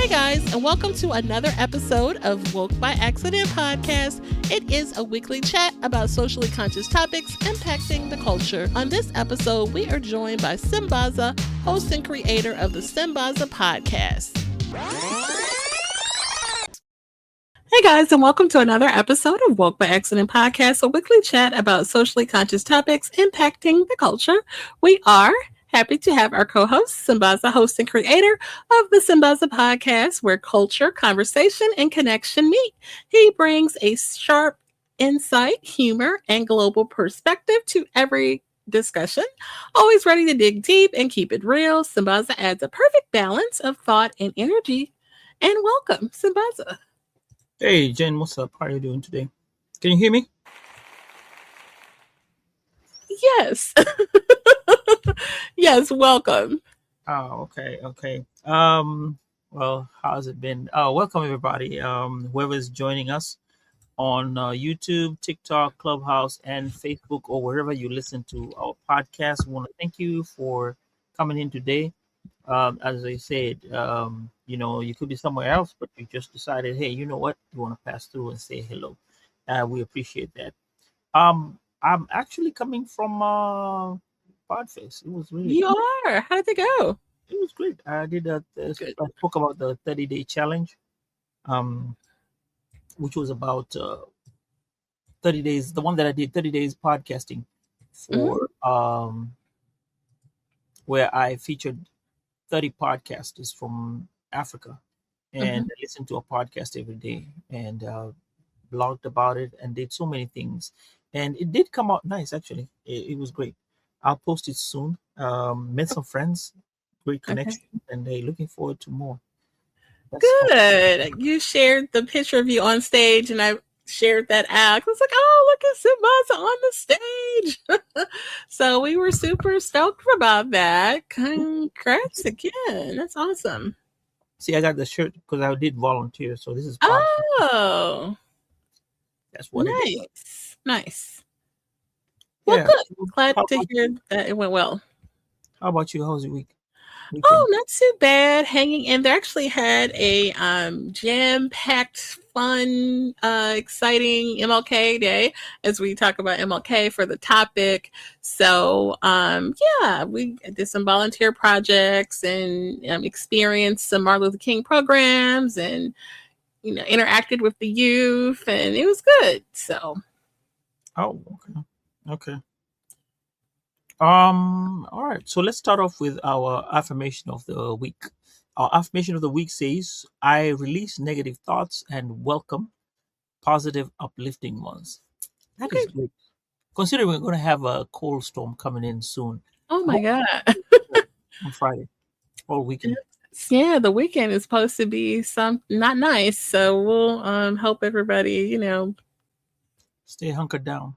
Hey guys, and welcome to another episode of Woke by Accident podcast. It is a weekly chat about socially conscious topics impacting the culture. On this episode, we are joined by Sambaza, host and creator of the Sambaza podcast. Hey guys, and welcome to another episode of Woke by Accident podcast, a weekly chat about socially conscious topics impacting the culture. We are happy to have our co-host, Sambaza, host and creator of the Sambaza podcast, where culture, conversation, and connection meet. He brings a sharp insight, humor, and global perspective to every discussion. Always ready to dig deep and keep it real, Sambaza adds a perfect balance of thought and energy. And welcome, Sambaza. Hey, Jen, what's up? How are you doing today? Can you hear me? Yes. Yes, welcome. Oh, okay. Well, how's it been? Welcome everybody. Whoever's joining us on YouTube, TikTok, Clubhouse, and Facebook, or wherever you listen to our podcast, we want to thank you for coming in today. As I said, you could be somewhere else, but you just decided, hey, you know what? You want to pass through and say hello. We appreciate that. I'm actually coming from Podface. It was really You good. are. How did it go? It was great. I spoke about the 30-day challenge, um, which was about 30 days. The one that I did, 30 days podcasting for, where I featured 30 podcasters from Africa, and I listened to a podcast every day and blogged about it and did so many things. And it did come out nice, actually. It was great. I'll post it soon. Met some friends, great connection, and they looking forward to more. That's all. Good. You shared the picture of you on stage, and I shared that out. I was like, oh, look at Sambaza on the stage. So we were super stoked about that. Congrats again. That's awesome. See, I got the shirt because I did volunteer, so this is Oh, that's what it is. nice. Well, Yeah. good. Glad How to about, hear that it went well. how about you? How's your weekend? Oh, not too bad. Hanging in. They actually had a jam-packed, fun, exciting MLK day as we talk about MLK for the topic. So, yeah, we did some volunteer projects and experienced some Martin Luther King programs and, interacted with the youth, and it was good. So, Oh, okay. All right. So let's start off with our affirmation of the week. Our affirmation of the week says, I release negative thoughts and welcome positive, uplifting ones. That is great. Considering we're going to have a cold storm coming in soon. Oh my God. On Friday, all weekend. Yeah, the weekend is supposed to be not nice. So we'll hope everybody, Stay hunkered down.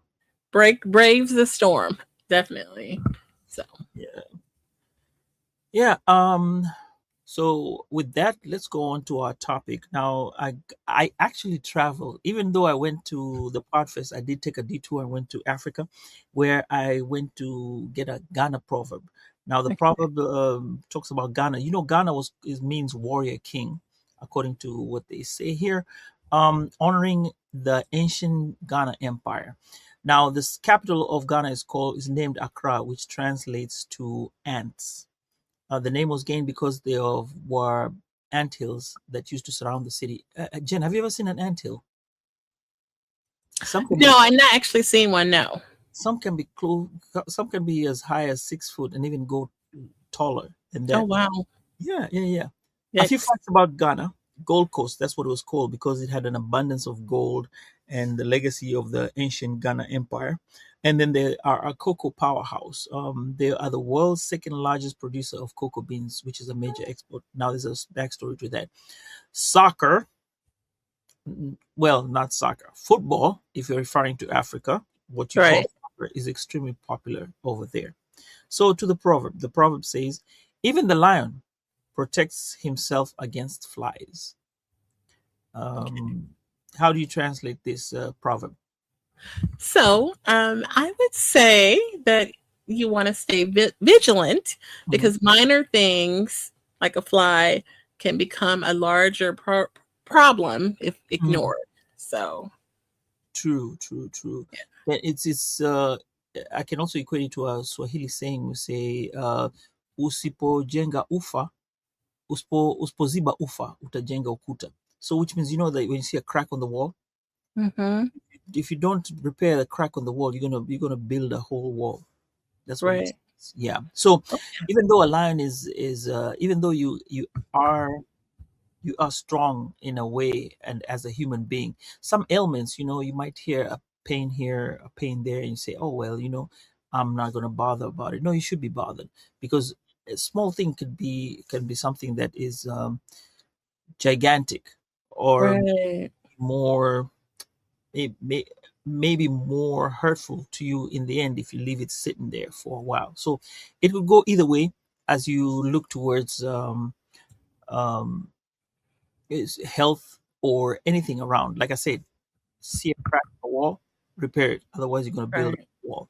braves the storm. Definitely. So yeah. So with that, let's go on to our topic. Now, I actually traveled, even though I went to the Podfest, I did take a detour and went to Africa, where I went to get a Ghana proverb. Now, the proverb talks about Ghana. Ghana means warrior king, according to what they say here, honoring the ancient Ghana Empire. Now, this capital of Ghana is named Accra, which translates to ants. The name was gained because there were anthills that used to surround the city. Jen, have you ever seen an anthill? No, I've not actually seen one. No. Some can be some can be as high as 6 foot and even go taller than that. Oh wow. Yeah. A few facts about Ghana. Gold Coast, that's what it was called because it had an abundance of gold and the legacy of the ancient Ghana Empire. And then they are a cocoa powerhouse. They are the world's second largest producer of cocoa beans, which is a major export. Now there's a backstory to that. Soccer, well, not soccer, football, if you're referring to Africa, what you call soccer is extremely popular over there. So to the proverb says, even the lion protects himself against flies. How do you translate this proverb? So I would say that you want to stay vigilant because minor things like a fly can become a larger problem if Mm. ignored. So, True, true, true. But it's I can also equate it to a Swahili saying. We say usipojenga ufa, usipoziba ufa utajenga ukuta. So which means, you know, that when you see a crack on the wall, mm-hmm. if you don't repair the crack on the wall, you're gonna build a whole wall. That's what it Right, is. Yeah. So even though a lion is even though are you are strong in a way, and as a human being, some ailments, you might hear a pain here, a pain there, and you say, oh well, I'm not going to bother about it. No, you should be bothered, because a small thing can be something that is gigantic, or right, more, it maybe more hurtful to you in the end if you leave it sitting there for a while. So it would go either way as you look towards um, is health or anything around. Like I said, see a crack in the wall, repair it. Otherwise, you're going to build a right, wall.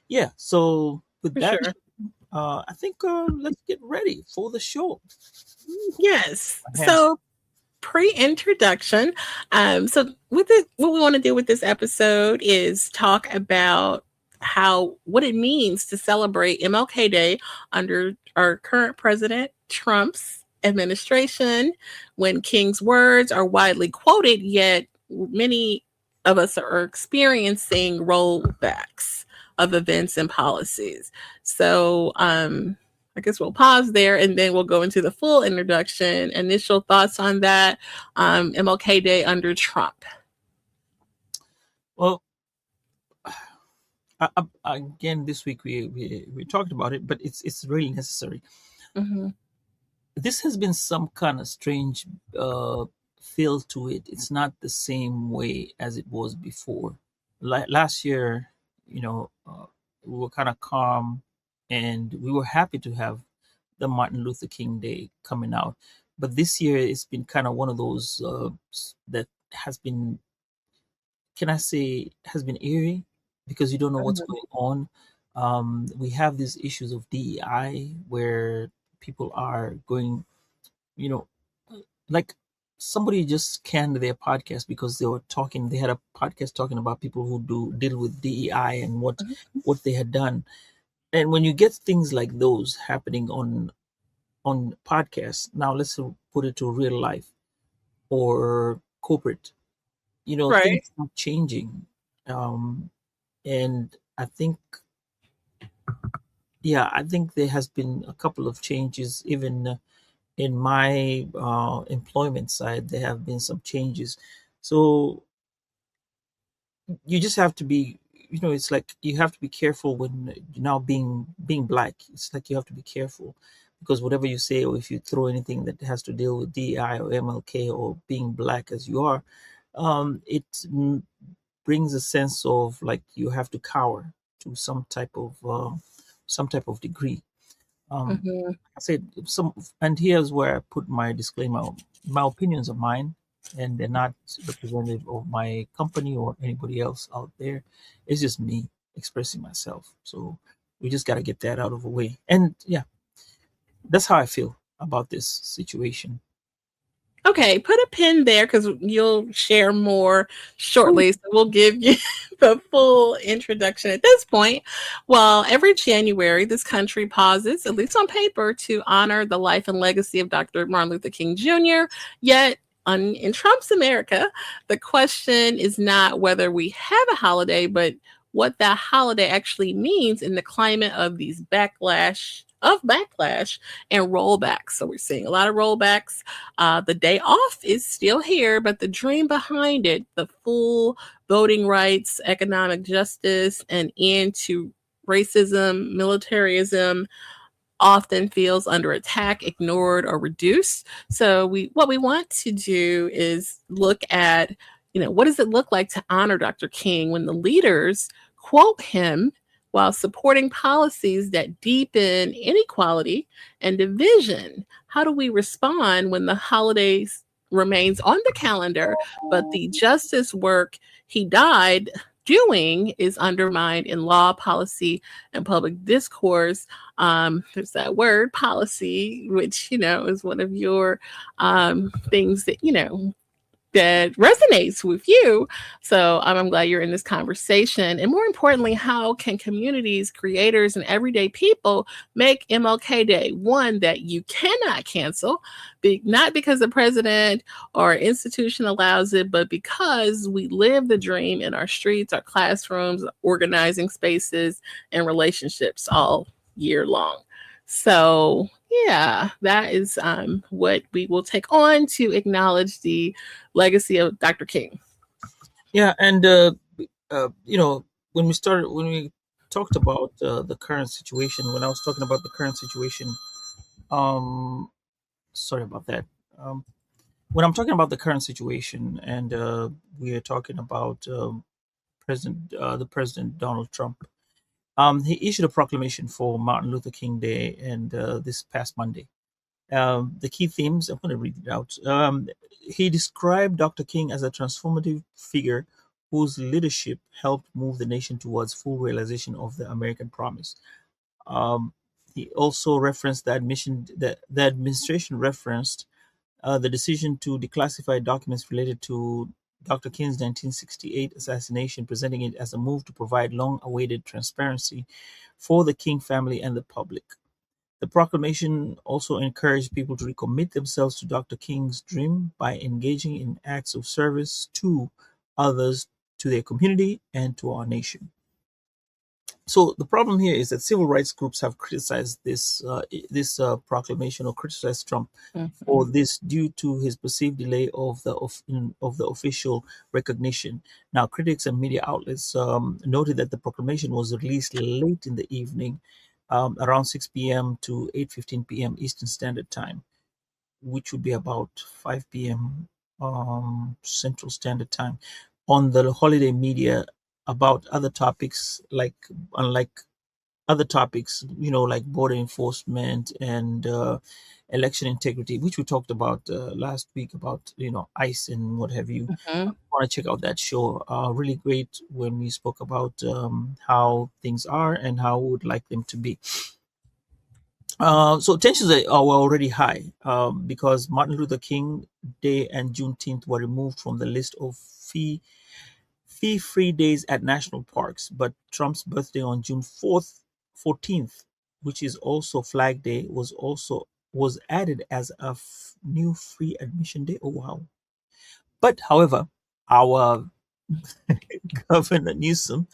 Yeah. So with for that, sure. I think let's get ready for the show. Yes. My hands. So pre-introduction. So with it, what we want to do with this episode is talk about what it means to celebrate MLK Day under our current president Trump's administration, when King's words are widely quoted, yet many of us are experiencing rollbacks of events and policies. So I guess we'll pause there and then we'll go into the full introduction. Initial thoughts on that, MLK Day under Trump. Well, again, this week we talked about it, but it's really necessary. Mm-hmm. This has been some kind of strange feel to it. It's not the same way as it was before. Last year, we were kind of calm, and we were happy to have the Martin Luther King Day coming out. But this year, it's been kind of one of those that has been, can I say, has been eerie, because you don't know what's going on. We have these issues of DEI where people are going, you know, like somebody just canned their podcast because they had a podcast talking about people who do deal with DEI and what they had done. And when you get things like those happening on podcasts, now let's put it to real life or corporate, things Right. are changing. And I think there has been a couple of changes, even in my employment side. There have been some changes. So you just have to be, it's like you have to be careful when now being black. It's like you have to be careful, because whatever you say, or if you throw anything that has to deal with DI or MLK or being black as you are, it brings a sense of like you have to cower to some type of degree. um Mm-hmm. I said some, and here's where I put my disclaimer. My opinions are mine, and they're not representative of my company or anybody else out there. It's just me expressing myself. So we just got to get that out of the way. And yeah, that's how I feel about this situation. Okay, put a pin there because you'll share more shortly. So we'll give you the full introduction at this point. Well, every January, this country pauses, at least on paper, to honor the life and legacy of Dr. Martin Luther King Jr. Yet, in Trump's America, the question is not whether we have a holiday, but what that holiday actually means in the climate of these backlash and rollbacks. So we're seeing a lot of rollbacks. The day off is still here, but the dream behind it, the full voting rights, economic justice, and end to racism, militarism, often feels under attack, ignored, or reduced. So what we want to do is look at, what does it look like to honor Dr. King when the leaders quote him while supporting policies that deepen inequality and division? How do we respond when the holidays remains on the calendar, but the justice work he died doing is undermined in law, policy, and public discourse. There's that word policy, which, is one of your things that, that resonates with you. So I'm glad you're in this conversation. And more importantly, how can communities, creators, and everyday people make MLK Day one that you cannot cancel, not because the president or institution allows it, but because we live the dream in our streets, our classrooms, organizing spaces, and relationships all year long. So yeah, that is what we will take on to acknowledge the legacy of Dr. King. Yeah, and when we talked about the current situation, when I was talking about the current situation, um, sorry about that. Um, when I'm talking about the current situation, and we are talking about the President Donald Trump, he issued a proclamation for Martin Luther King Day, and this past Monday. The key themes, I'm going to read it out. He described Dr. King as a transformative figure whose leadership helped move the nation towards full realization of the American promise. Um, he also referenced the administration referenced the decision to declassify documents related to Dr. King's 1968 assassination, presenting it as a move to provide long awaited transparency for the King family and the public. The proclamation also encouraged people to recommit themselves to Dr. King's dream by engaging in acts of service to others, to their community, and to our nation. So the problem here is that civil rights groups have criticized this proclamation, or criticized Trump for Mhm. this due to his perceived delay of the official recognition. Now, critics and media outlets noted that the proclamation was released late in the evening, around 6 p.m. to 8:15 p.m. Eastern Standard Time, which would be about 5 p.m. Central Standard Time, on the holiday media about other topics unlike other topics, like border enforcement and election integrity, which we talked about last week about, ICE and what have you. Mhm. Want to check out that show? Really great when we spoke about how things are and how we would like them to be. So tensions were already high because Martin Luther King Day and Juneteenth were removed from the list of fee-free days at national parks, but Trump's birthday on June 14th, which is also Flag Day, was added as a new free admission day. Oh wow! But however, our Governor Newsom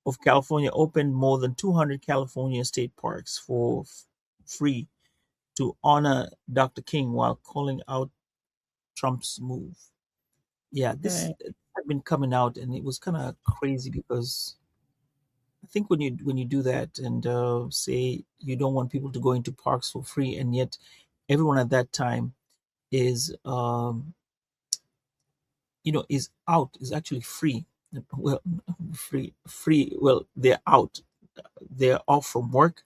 of California opened more than 200 California state parks for free to honor Dr. King while calling out Trump's move. Yeah, this Right. had been coming out, and it was kind of crazy because I think when you do that and say you don't want people to go into parks for free, and yet everyone at that time is is actually free. Well, free. Well, they're out. They're off from work.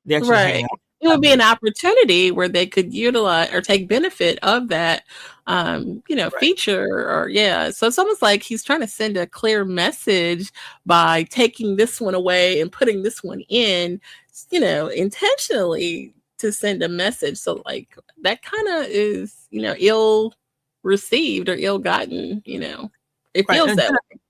They're actually Right. hanging out It with would be an family. opportunity where they could utilize or take benefit of that, Right. feature or yeah. So it's almost like he's trying to send a clear message by taking this one away and putting this one in, intentionally to send a message. So like that kind of is, ill received or ill gotten, it Right. feels And that way.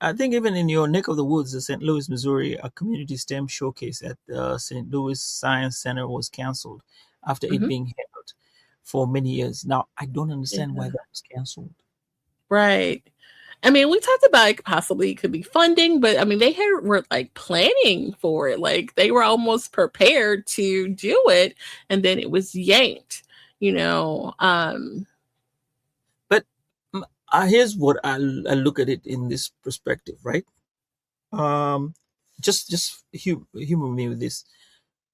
I think even in your neck of the woods, St. Louis, Missouri, a community STEM showcase at the St. Louis Science Center was canceled after it Mhm. being held for many years. Now, I don't understand why Yeah. that was canceled. Right. I mean, we talked about it possibly could be funding, but I mean, were like planning for it. Like they were almost prepared to do it, and then it was yanked. You know, But here's what I look at it in this perspective, right? Um, just humor me with this.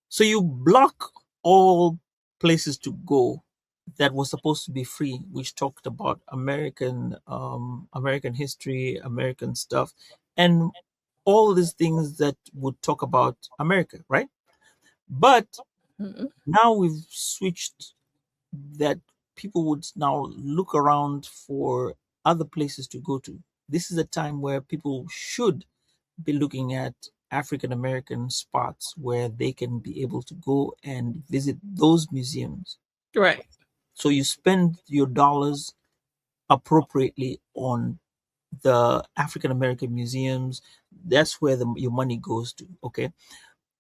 So you block all places to go that was supposed to be free, which talked about American history, American stuff, and all these things that would talk about America, right? But mhm. now we've switched that people would now look around for other places to go to. this is a time where people should be looking at African American spots where they can be able to go and visit those museums. Right. So you spend your dollars appropriately on the African American museums. That's where your money goes to. Okay,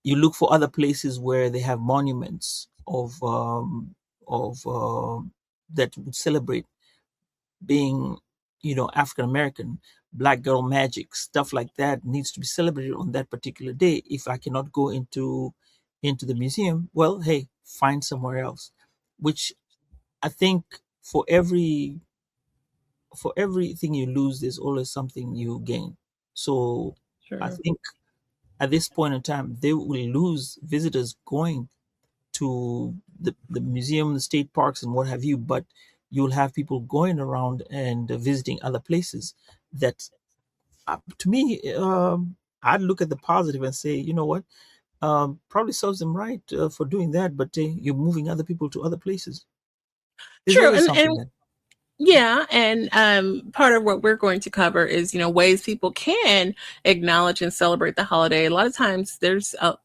you look for other places where they have monuments of that would celebrate being, African American. Black girl magic, stuff like that needs to be celebrated on that particular day. If I cannot go into the museum, well, hey, find somewhere else. Which I think for everything you lose, there's always something you gain. So I Sure. think at this point in time, they will lose visitors going to the museum, the state parks, and what have you, but you'll have people going around and visiting other places that, to me, I'd look at the positive and say, you know what, probably serves them right for doing that, but you're moving other people to other places. There's True. always And something that. yeah, and part of what we're going to cover is, ways people can acknowledge and celebrate the holiday. A lot of times there's a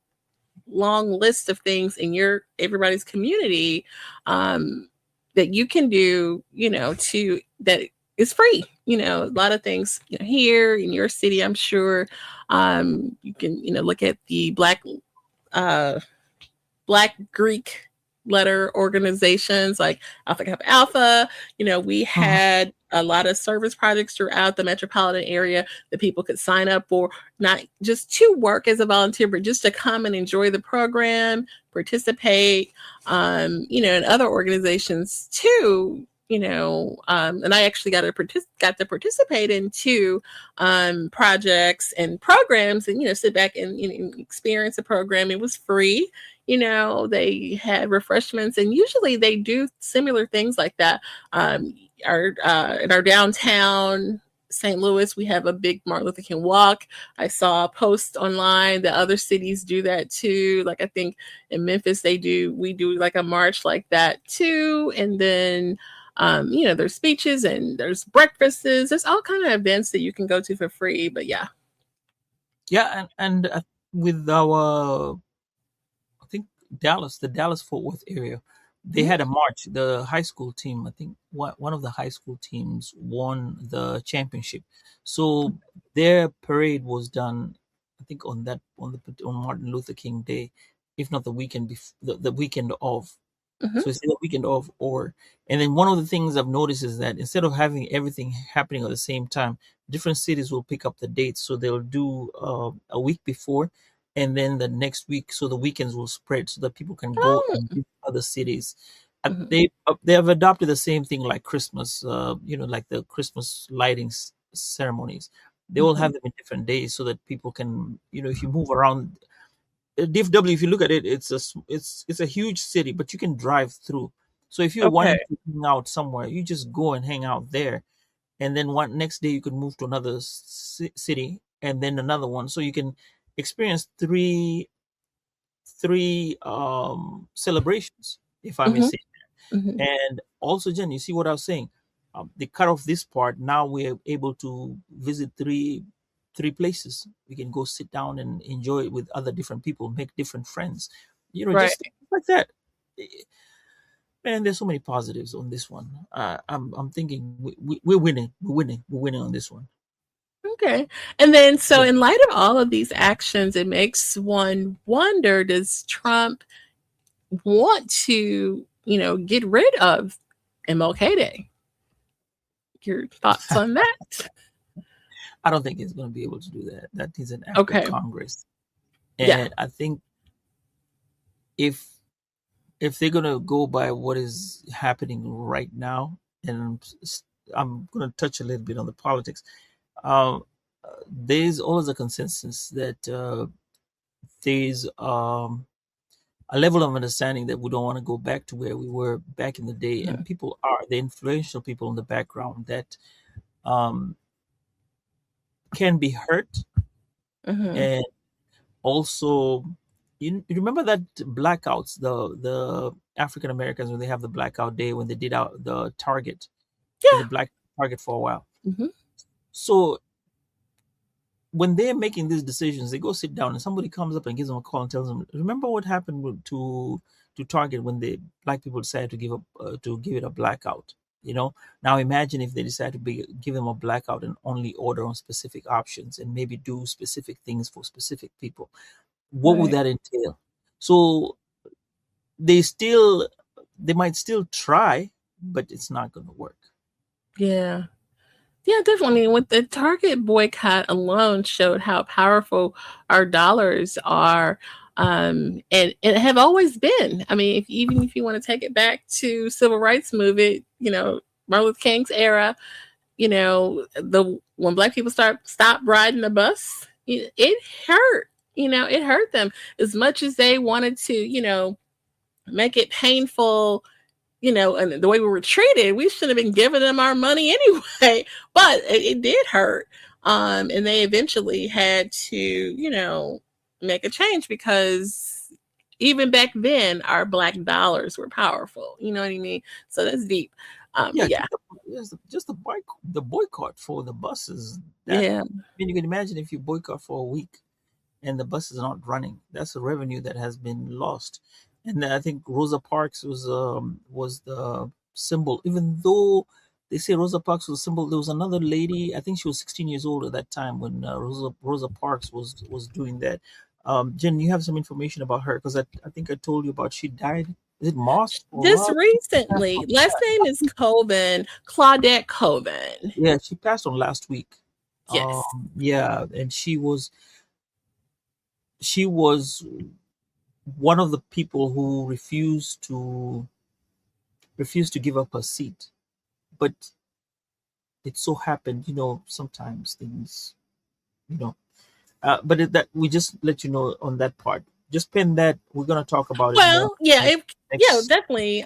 long list of things in everybody's community that you can do, to that is free. A lot of things, here in your city, I'm sure you can, look at the uh, Black Greek letter organizations like Alpha Kappa Alpha. We Mhm. had a lot of service projects throughout the metropolitan area that people could sign up for, not just to work as a volunteer, but just to come and enjoy the program, participate, and other organizations too. And I actually got to participate in two projects and programs, and sit back and, experience the program. It was free. They had refreshments, and usually they do similar things like that. In our downtown St. Louis, we have a big Martin Luther King walk. I saw a post online that other cities do that too. Like, I think in Memphis we do like a march like that too. And then there's speeches and there's breakfasts. There's all kind of events that you can go to for free. But yeah. Yeah, and with our, I think, the Dallas Fort Worth area, they Mhm. had a march. The high school team, I think, one of the high school teams won the championship. So their parade was done, I think, on Martin Luther King Day, if not the weekend before, the weekend of. Mhm. So it's the weekend of, and then one of the things I've noticed is that instead of having everything happening at the same time, different cities will pick up the dates. So they'll do a week before, and then the next week, so the weekends will spread so that people can go Oh. and visit other cities. Mhm. They have adopted the same thing like Christmas, like the Christmas lighting ceremonies. They all Mhm. have them in different days so that people can, if you move around DFW, if you look at it, it's a huge city, but you can drive through. So if you're Okay. wanting to hang out somewhere, you just go and hang out there, and then one next day you could move to another city, and then another one. So you can experience three celebrations, if I may Mhm. say. Mhm. And also, Jen, you see what I was saying? They cut off this part. Now we're able to visit three places. We can go sit down and enjoy it with other different people, make different friends. Right. Just like that. Man, there's so many positives on this one. I'm thinking we're winning. We're winning. We're winning on this one. Okay. And then, so Yeah. in light of all of these actions, it makes one wonder, does Trump want to, get rid of MLK Day? Your thoughts on that? I don't think he's going to be able to do that. That is an act of Okay. Congress, Yeah. and I think if if they're gonna go by what is happening right now, and I'm gonna touch a little bit on the politics. Um, there's always a consensus that there's a level of understanding that we don't want to go back to where we were back in the day, and Mhm. people are the influential people in the background that um, can be hurt, Mhm. and also you remember that blackouts, the African Americans, when they have the blackout day, when they did out the Target, the Yeah. black Target for a while. Mhm. So when they're making these decisions, they go sit down, and somebody comes up and gives them a call and tells them, "Remember what happened to Target when the black people decided to give it a blackout? You know, now imagine if they decide to give them a blackout and only order on specific options and maybe do specific things for specific people. What would Right. that entail?" So they still they might still try, but it's not going to work. Yeah. Yeah, definitely. I mean, with the Target boycott alone showed how powerful our dollars are, and have always been. I mean, even if you want to take it back to civil rights movement, Martin Luther King's era, the when black people stopped riding the bus, it hurt. It hurt them as much as they wanted to, make it painful, and the way we were treated, we should have been giving them our money anyway. But it did hurt. And they eventually had to, make a change because even back then, our black dollars were powerful. You know what I mean? So that's deep. Yeah, But yeah, just the boycott for the buses. That, yeah, I mean, you can imagine if you boycott for a week and the buses are not running. That's a revenue that has been lost. And I think Rosa Parks was the symbol. Even though they say Rosa Parks was a symbol, there was another lady. I think she was 16 years old at that time when Rosa Parks was doing that. Jen, you have some information about her because I think I told you about she died. Is it Moss or just Love? recently, last name is Coven, Claudette Coven. Yeah, she passed on last week. Yes. Yeah, and she was one of the people who refused to give up her seat. But it so happened, sometimes things, you know. That we just let you know on that part. Just pin that. We're gonna talk about it more Well, yeah, yeah, next definitely.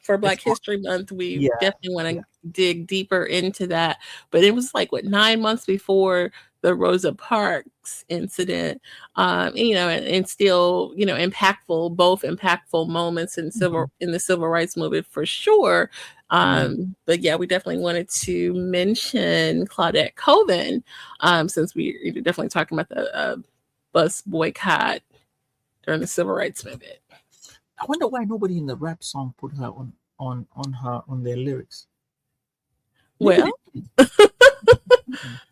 For Black next month. History Month, we Yeah, definitely want yeah. to dig deeper into that. But it was like 9 months before the Rosa Parks incident, and still, impactful, both impactful moments Mhm. in the civil rights movement for sure. Yeah. But yeah, we definitely wanted to mention Claudette Colvin, since we're definitely talking about the bus boycott during the civil rights movement. I wonder why nobody in the rap song put her on their lyrics. Maybe Well, they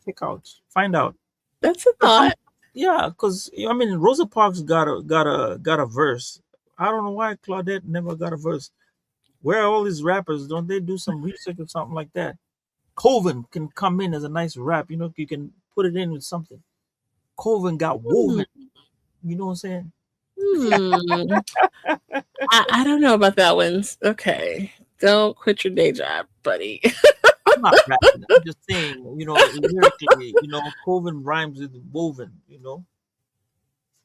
check out, find out. that's a 'Cause thought. yeah, because I mean, Rosa Parks got a verse. I don't know why Claudette never got a verse. Where are all these rappers? Don't they do some research or something like that? Coven can come in as a nice rap. You can put it in with something. Coven got Hmm. woven. You know what I'm saying? Hmm. I don't know about that one. Okay. Don't quit your day job, buddy. I'm not rapping. I'm just saying, lyrically, Coven rhymes with woven.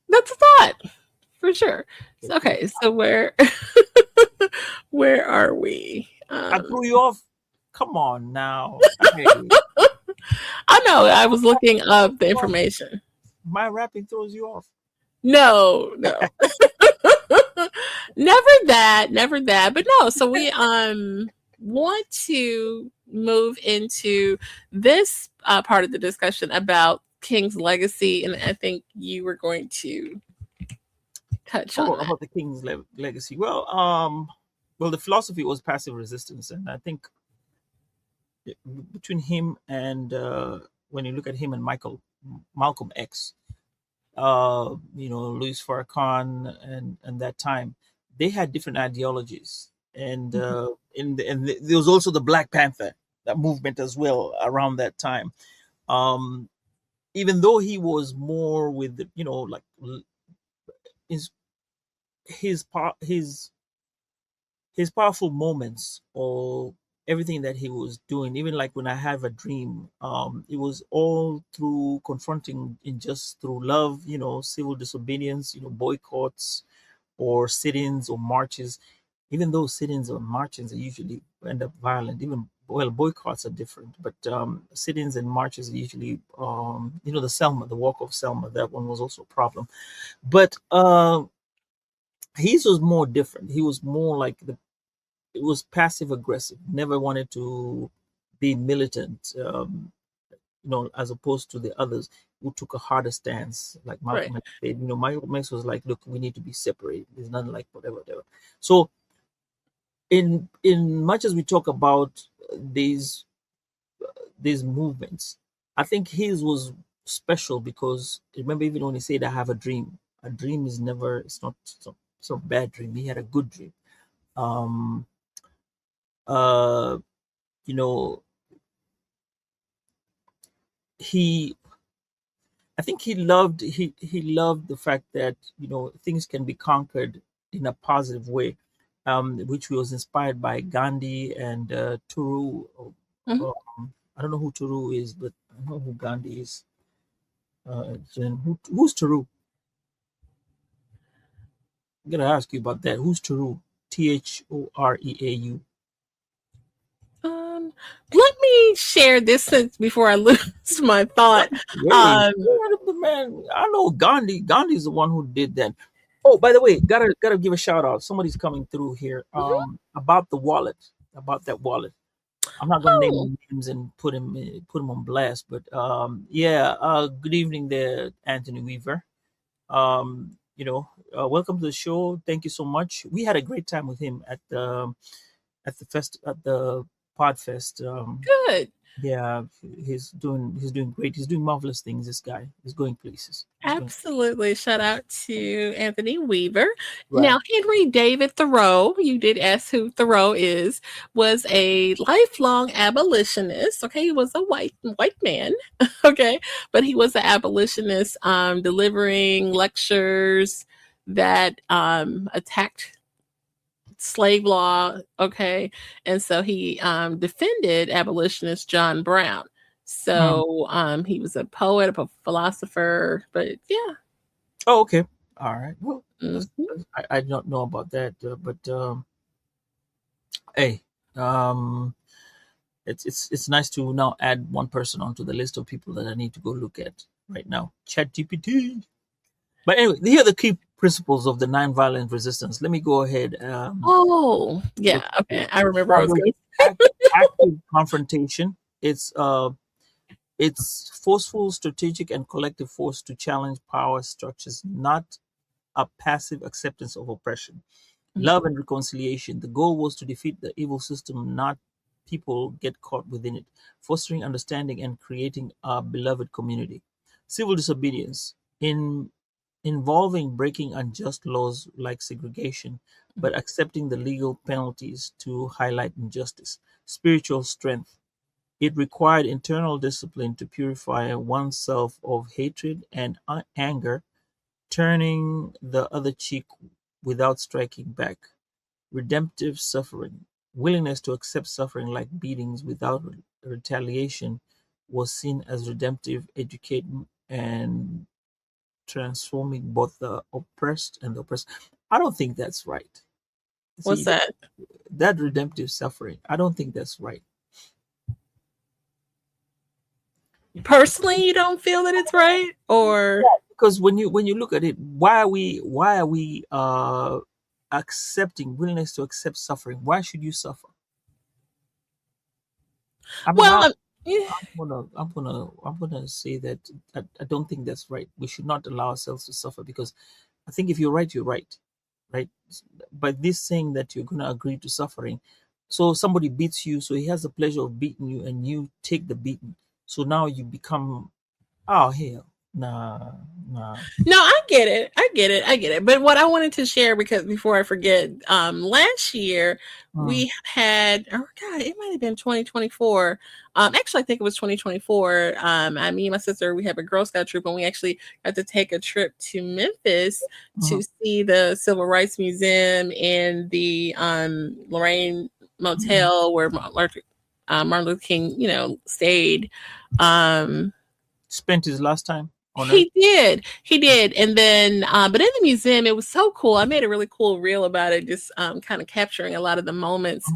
That's a thought for sure. Okay. Okay, so where where are we? I threw you off. Come on now. Hey, I know I was looking up the information. my rapping throws you off. No, no. Never that. But no, so we want to move into this part of the discussion about King's legacy, and I think you were going to touch Oh, on that. about the king's legacy. Well, the philosophy was passive resistance, and I think between him and when you look at him and Malcolm X, Louis Farrakhan, and that time, they had different ideologies, and there was also the Black Panther that movement as well around that time. Um, Even though he was more with like his his powerful moments or everything that he was doing, even like when I have a dream, it was all through confronting injustice through love, civil disobedience, boycotts or sit-ins or marches. Even though sit-ins or marches are usually end up violent, even well, boycotts are different, but sit-ins and marches are usually, the Selma, the Walk of Selma, that one was also a problem. But his was more different. He was more like it was passive aggressive. Never wanted to be militant. as opposed to the others who took a harder stance. Like Right. Malcolm X said, Malcolm X was like, look, we need to be separated. There's nothing like whatever. So in much as we talk about these these movements, I think his was special because remember, even when he said, "I have a dream is never, it's not a bad dream." He had a good dream. Um, uh, you know, he, I think he loved the fact that things can be conquered in a positive way, which was inspired by Gandhi and Turu. Mhm. I don't know who Turu is, but I know who Gandhi is. Jen, who's Turu? I'm gonna ask you about that. Who's Turu? Thoreau. Um, Let me share this since before I lose my thought. Wait, Um, man, I know Gandhi. Gandhi's the one who did that. Oh, by the way, gotta give a shout out. Somebody's coming through here. mhm. About the wallet, about that wallet. I'm not gonna Oh, name names and put him on blast, but yeah. Good evening there, Anthony Weaver. Welcome to the show. Thank you so much. We had a great time with him at the Podfest. good. Yeah, he's doing great. He's doing marvelous things. This guy is going places. He's going Absolutely. Shout out to Anthony Weaver. right. Now, Henry David Thoreau, you did ask who Thoreau is, was a lifelong abolitionist. Okay, he was a white man. Okay, but he was an abolitionist, delivering lectures that attacked slave law. Okay, and so he defended abolitionist John Brown. Mm. So he was a poet, a philosopher, but yeah. Oh, okay. All right. Well, Mhm. I don't know about that, but hey, um, it's nice to now add one person onto the list of people that I need to go look at right now. Chat GPT. But anyway, here are the key principles of the nonviolent resistance. Let me go ahead. Oh, Look, yeah. Okay, I remember I start was with going. active confrontation. It's forceful, strategic, and collective force to challenge power structures, not a passive acceptance of oppression. Love and reconciliation. The goal was to defeat the evil system, not people get caught within it, fostering understanding and creating a beloved community. Civil disobedience in involving breaking unjust laws like segregation, but accepting the legal penalties to highlight injustice. Spiritual strength. It required internal discipline to purify oneself of hatred and anger, turning the other cheek without striking back. Redemptive suffering. Willingness to accept suffering like beatings without retaliation was seen as redemptive, educating, and transforming both the oppressed and the oppressed. I don't think that's right. What's See, that? that redemptive suffering, I don't think that's right. Personally, you don't feel that it's right, or Because when you look at it, why are we accepting willingness to accept suffering? Why should you suffer? I mean, well, yeah. I'm gonna say that I don't think that's right. We should not allow ourselves to suffer because I think if you're right, you're right, right? By this saying that you're gonna agree to suffering, so somebody beats you, so he has the pleasure of beating you, and you take the beating. So now you become, oh hell, nah, nah. No, I get it. I get it. I get it. But what I wanted to share, because before I forget, last year Mm, we had, oh God, it might have been 2024. Actually, I think it was 2024. Me and my sister, we have a Girl Scout troop, and we actually got to take a trip to Memphis mhm, to see the Civil Rights Museum and the Lorraine mhm. Motel where Martin Luther King, stayed. Um, Spent his last time on earth. he did. He did. And then, but in the museum, it was so cool. I made a really cool reel about it, just kind of capturing a lot of the moments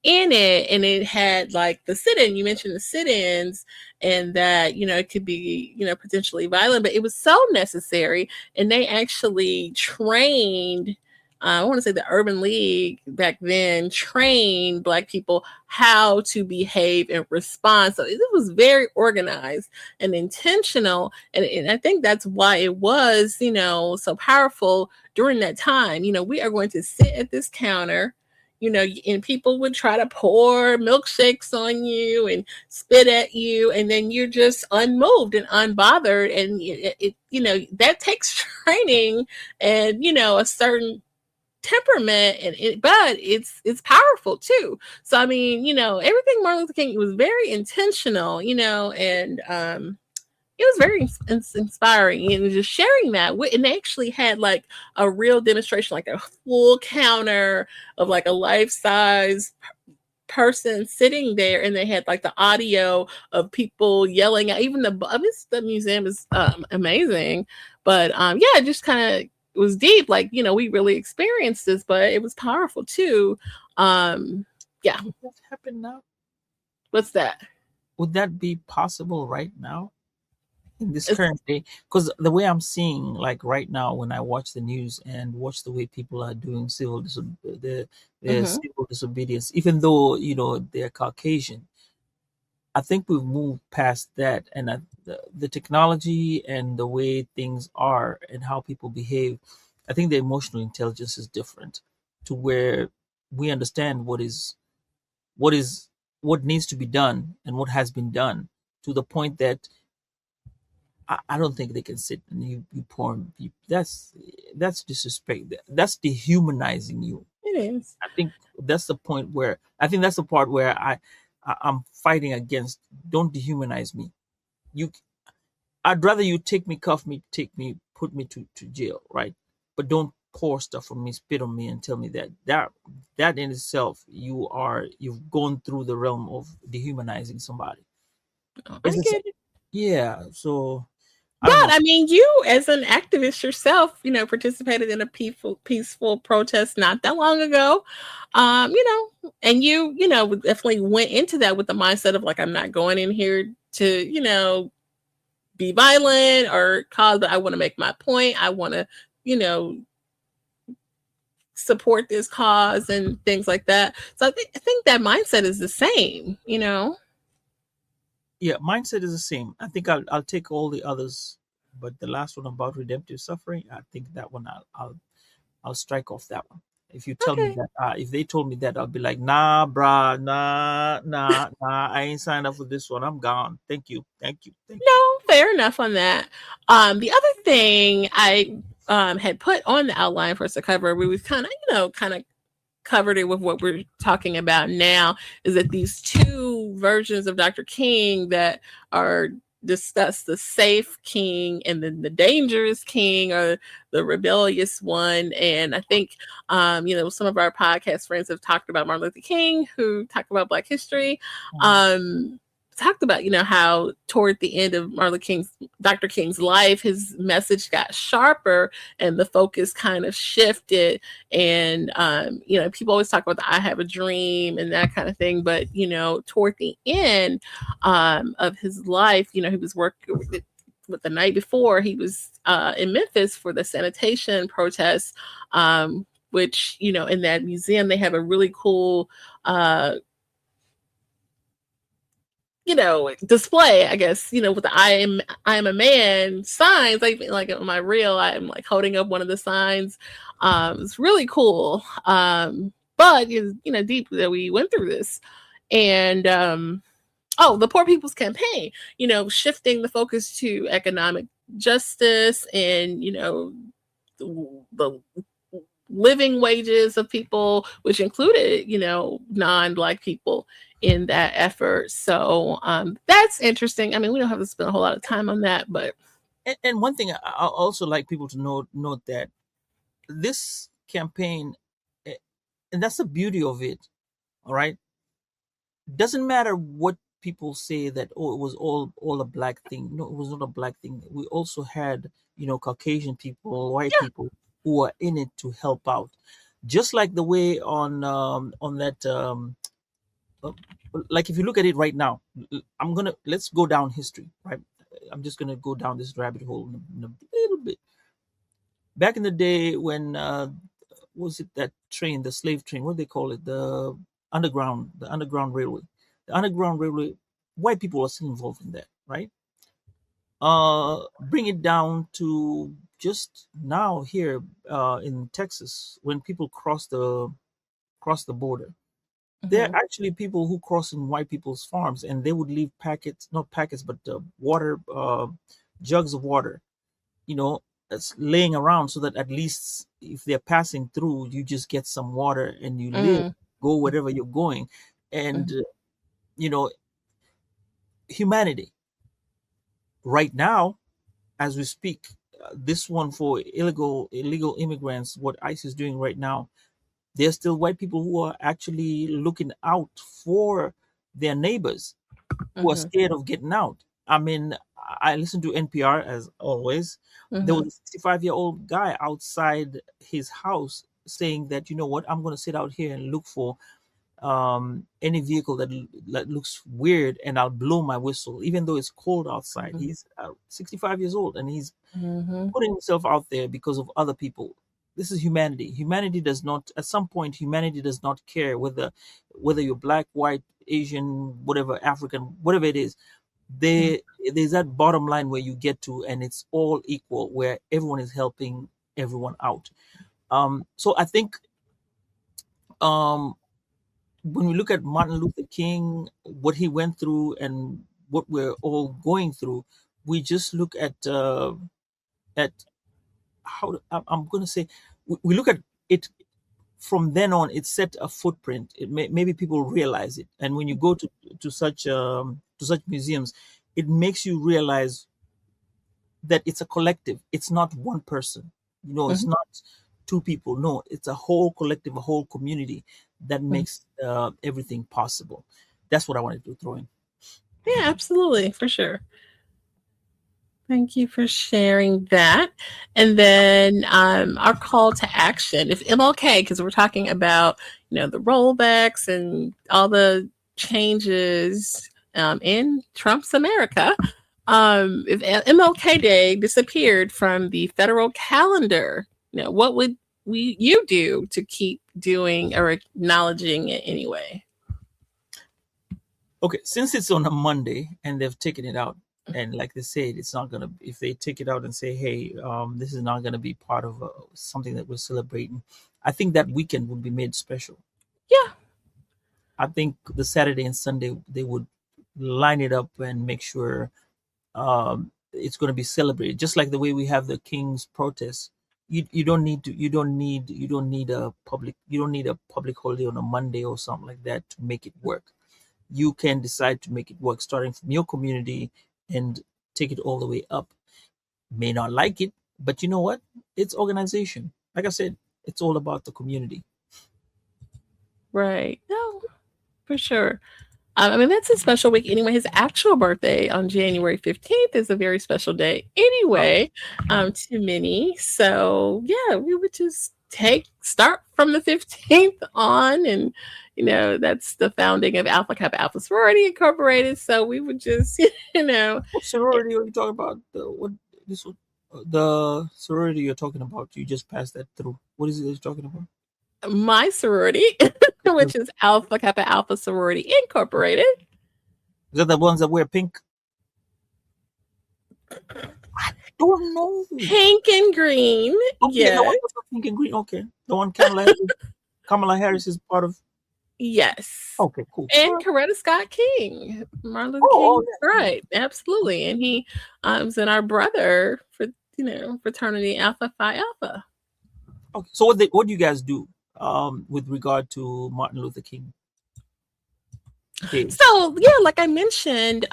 in it. And it had like the sit in. You mentioned the sit ins, and that, it could be, potentially violent, but it was so necessary. And they actually trained I want to say the Urban League back then trained Black people how to behave and respond. So it was very organized and intentional. And I think that's why it was, so powerful during that time. We are going to sit at this counter. And people would try to pour milkshakes on you and spit at you, and then you're just unmoved and unbothered. And that takes training and a certain temperament, but it's powerful too. So I mean, everything Martin Luther King, it was very intentional, and it was very inspiring, and just sharing that and they actually had like a real demonstration, like a full counter of like a life-size person sitting there, and they had like the audio of people yelling at even the museum is amazing. But yeah, it just kind of was deep, like we really experienced this, but it was powerful too. Yeah. Would that happen now? What's that? Would that be possible right now in this It's, current day? Because the way I'm seeing, like right now, when I watch the news and watch the way people are doing the mhm. civil disobedience, even though they're Caucasian, I think we've moved past that, and the technology and the way things are and how people behave, I think the emotional intelligence is different to where we understand what is what needs to be done and what has been done, to the point that I don't think they can sit and you pour you, that's disrespect. That's dehumanizing you. It is. I think that's the point where I think that's the part where I'm fighting against. Don't dehumanize me. You, I'd rather you take me, cuff me, take me, put me to jail, right? But don't pour stuff on me, spit on me, and tell me that in itself, you've gone through the realm of dehumanizing somebody. I It's the get same. it. Yeah. So I But don't know. I mean, you as an activist yourself, participated in a peaceful protest not that long ago. And you definitely went into that with the mindset of like, I'm not going in here to, be violent or cause, but I want to make my point. I want to, you know, support this cause and things like that. So I think that mindset is the same. Yeah, mindset is the same. I think I'll take all the others, but the last one about redemptive suffering, I think that one I'll strike off that one. If you tell me Okay. that, if they told me that, I'll be like, nah, bruh, nah, I ain't signed up for this one. I'm gone. Thank you, thank you, thank you. No, fair enough on that. The other thing I had put on the outline for us to cover, we was kind of covered it with what we're talking about now, is that these two versions of Dr. King that are discussed, the safe king and then the dangerous king, or the rebellious one. And I think some of our podcast friends have talked about Martin Luther King, who talked about Black history. Mhm. um Talked about how toward the end of Dr. King's life, his message got sharper and the focus kind of shifted. And people always talk about the I have a dream and that kind of thing, but toward the end of his life, he was working with the night before, he was in Memphis for the sanitation protests, which in that museum they have a really cool display, I guess, with the I am a man signs, like on my reel, I'm like holding up one of the signs. It's really cool. But it's, deep that we went through this. And the Poor People's Campaign, shifting the focus to economic justice and, the living wages of people, which included, non-Black people in that effort. So that's interesting. I mean, we don't have to spend a whole lot of time on that, but And one thing I also like people to note that this campaign, eh, and that's the beauty of it. All right, doesn't matter what people say that, oh, it was all a black thing. No, it was not a black thing. We also had Caucasian people, white yeah, people who are in it to help out, just like the way on that uh, like if you look at it right now, let's go down history, right? I'm just gonna go down this rabbit hole in a little bit. Back in the day when what was it, that train, the slave train, what do they call it, the underground railway, the underground railway. White people are still involved in that, right? Bring it down to just now here in Texas, when people cross the border, there Mm-hmm. are actually people who cross in white people's farms, and they would leave packets, not packets, but water, jugs of water, you know, that's laying around, so that at least if they're passing through, you just get some water and you live, go wherever you're going. And, Mm-hmm. you know, humanity right now, as we speak, this one for illegal immigrants, what ICE is doing right now, there's still white people who are actually looking out for their neighbors who are Mm-hmm. scared of getting out. I mean, I listen to NPR as always. There Mm-hmm. was a 65-year-old guy outside his house saying that, you know what, I'm going to sit out here and look for any vehicle that looks weird, and I'll blow my whistle, even though it's cold outside. He's 65 years old, and he's Mm-hmm. putting himself out there because of other people. This is humanity. Humanity does not, at some point, humanity does not care whether you're black, white, Asian, whatever, African, whatever it is. There's that bottom line where you get to, and it's all equal, where everyone is helping everyone out. So I think, um, when we look at Martin Luther King, what he went through, and what we're all going through, we just look at I'm going to say, we look at it from then on. It set a footprint. Maybe people realize it, and when you go to such museums, it makes you realize that it's a collective. It's not one person. It's Mm-hmm. not two people. No, it's a whole collective, a whole community that makes everything possible. That's what I wanted to throw in. Yeah, absolutely, for sure. Thank you for sharing that. And then our call to action. If MLK, because we're talking about, the rollbacks and all the changes in Trump's America. If MLK Day disappeared from the federal calendar, what would you do to keep doing or acknowledging it anyway? Okay, since it's on a Monday and they've taken it out, and like they said, it's not gonna. If they take it out and say, "Hey, this is not gonna be part of something that we're celebrating," I think that weekend would be made special. Yeah. I think the Saturday and Sunday they would line it up and make sure it's going to be celebrated, just like the way we have the King's protest. You don't need a public holiday on a Monday or something like that to make it work. You can decide to make it work, starting from your community and take it all the way up. May not like it, but you know what? It's organization. Like I said, it's all about the community. Right. No, for sure. I mean, that's a special week anyway. His actual birthday on January 15th is a very special day Oh, anyway, mhm. to many. So, yeah, we would just start from the 15th on. And, that's the founding of Alpha Kappa Alpha Sorority Incorporated. So we would just, What sorority are you talking about? This one, the sorority you're talking about? You just passed that through. What is it that you're talking about? my sorority, Is which is Alpha Kappa Alpha Sorority Incorporated. that the ones that wear pink? Don't know. Pink and green. Okay, the Yes. one that's pink and green. Okay, the one Kamala Harris is part of. Yes. Okay, cool. All And right. Coretta Scott King, Martin Luther Oh, King, yeah. right? Absolutely, and he is in our brother for fraternity Alpha Phi Alpha. Okay. So what do you guys do with regard to Martin Luther King Day? So yeah, like I mentioned,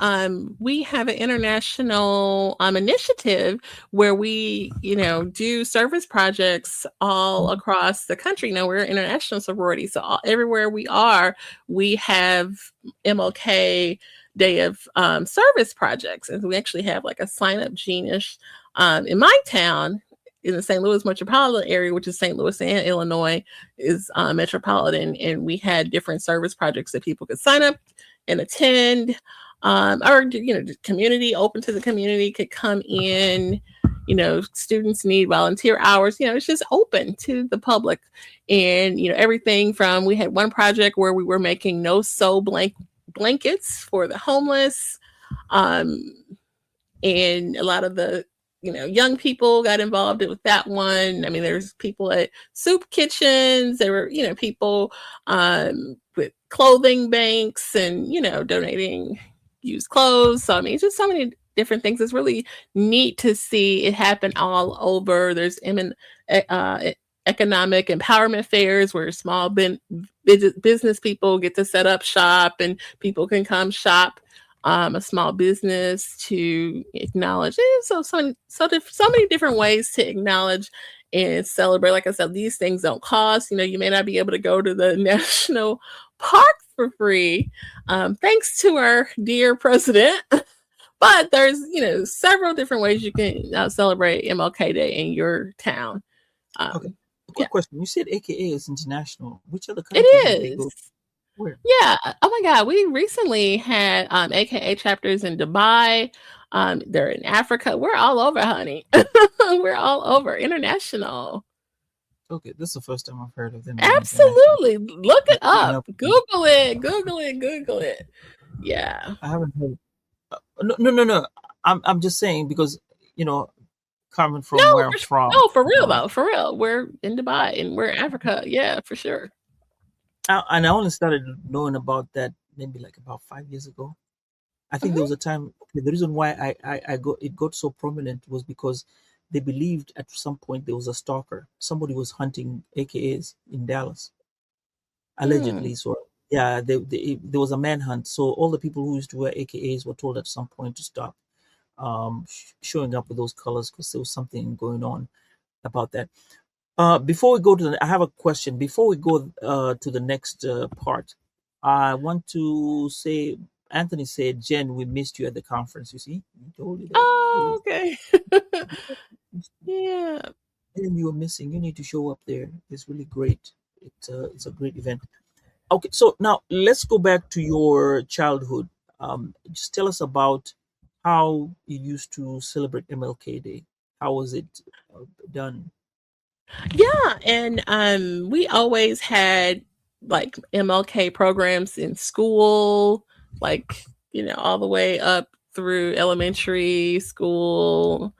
we have an international initiative where we, do service projects all across the country. We're an international sorority, so everywhere we are, we have MLK Day of service projects, and we actually have like a sign up genius in my town. In the St. Louis metropolitan area, which is St. Louis and Illinois, is metropolitan, and we had different service projects that people could sign up and attend, or the community, open to the community, could come in students need volunteer hours. It's just open to the public. And, everything from, we had one project where we were making no sew blankets for the homeless. Um, and a lot of the young people got involved with that one. I mean, there's people at soup kitchens. There were people with clothing banks and donating used clothes. So I mean, just so many different things. It's really neat to see it happen all over. There's economic empowerment fairs where small business people get to set up shop and people can come shop a small business to acknowledge. So many different ways to acknowledge and celebrate. Like I said, these things don't cost. You may not be able to go to the national park for free, thanks to our dear president. But there's several different ways you can celebrate MLK Day in your town. Okay. A quick question. You said AKA is international. Which other It countries did they go? is. Where? Yeah. Oh my God. We recently had AKA chapters in Dubai. They're in Africa. We're all over, honey. We're all over. International. Okay, this is the first time I've heard of them being international. Absolutely. Look it Keeping up. up. Google it. Google it. Google it. Yeah. I haven't heard. No. I'm just saying because coming from where I'm from. No, for real though. For real. We're in Dubai and we're in Africa. Yeah, for sure. And I only started knowing about that maybe like about 5 years ago. I think there was a time. Okay, the reason why it got so prominent was because they believed at some point there was a stalker. Somebody was hunting AKAs in Dallas, allegedly. So yeah, there was a manhunt. So all the people who used to wear AKAs were told at some point to stop showing up with those colors because there was something going on about that. Before we go I have a question. Before we go to the next part, I want to say, Anthony said, Jen, we missed you at the conference. You see, he told you that. Oh, okay. Yeah. And you were missing. You need to show up there. It's really great. It's a great event. Okay, so now let's go back to your childhood. Just tell us about how you used to celebrate MLK Day. How was it done? Yeah, and we always had like MLK programs in school, like all the way up through elementary school.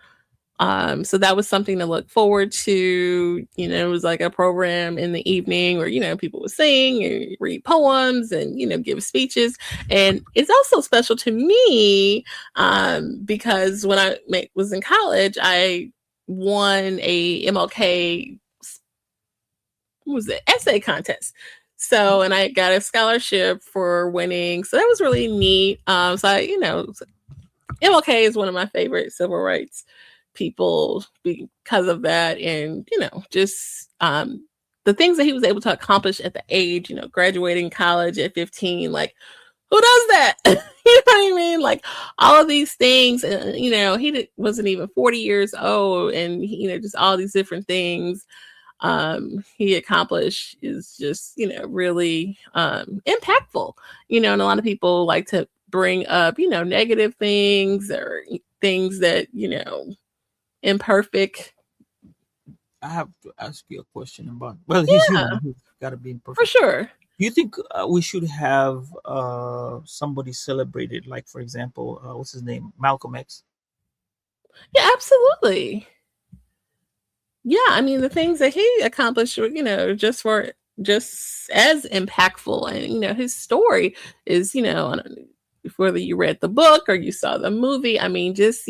So that was something to look forward to. It was like a program in the evening where people would sing and read poems and give speeches. And it's also special to me because when I was in college, I won a MLK essay contest. So, and I got a scholarship for winning. So that was really neat. So MLK is one of my favorite civil rights people because of that. And, just the things that he was able to accomplish at the age, graduating college at 15, like, who does that? You know what I mean? Like all of these things, he wasn't even 40 years old, and just all these different things he accomplished is just really impactful. And a lot of people like to bring up negative things or things that imperfect. I have to ask you a question about. Well, he's human. He's got to be imperfect. For sure. Do you think we should have somebody celebrated, like, for example, what's his name? Malcolm X? Yeah, absolutely. Yeah, I mean, the things that he accomplished, just as impactful. And, his story is, whether you read the book or you saw the movie, I mean, just,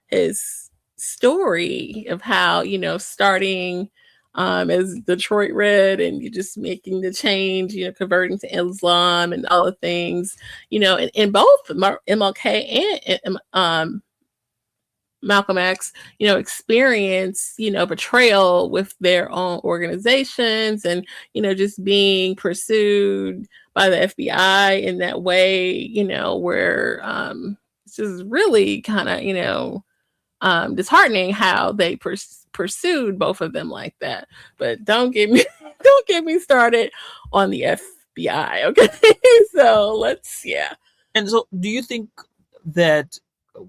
his story of how, starting as Detroit Red and you just making the change, converting to Islam and all the things, in both MLK and Malcolm X, experience, betrayal with their own organizations and, just being pursued by the FBI in that way, where it's just really kind of, disheartening how they pursued both of them like that. But don't get me started on the FBI. Okay. So And so do you think that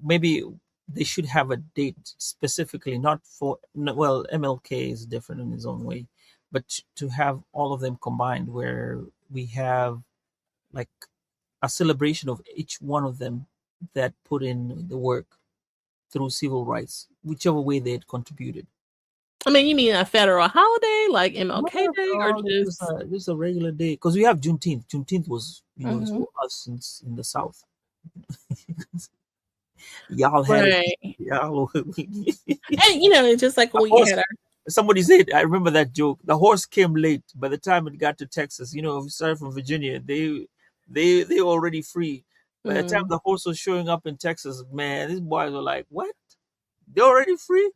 maybe they should have a date specifically, not for, well, MLK is different in his own way, but to have all of them combined where we have like a celebration of each one of them that put in the work through civil rights, whichever way they had contributed. I mean, you mean a federal holiday like No, MLK Day or no, just just a regular day because we have Juneteenth. Juneteenth was, is Mhm. for us in the South. Y'all had it. Right. Y'all. And, it's just like The we horse. had our Somebody said, I remember that joke. The horse came late. By the time it got to Texas, we started from Virginia. They were already free. By the time mm, the horse was showing up in Texas, man, these boys were like, "What? They're already free?"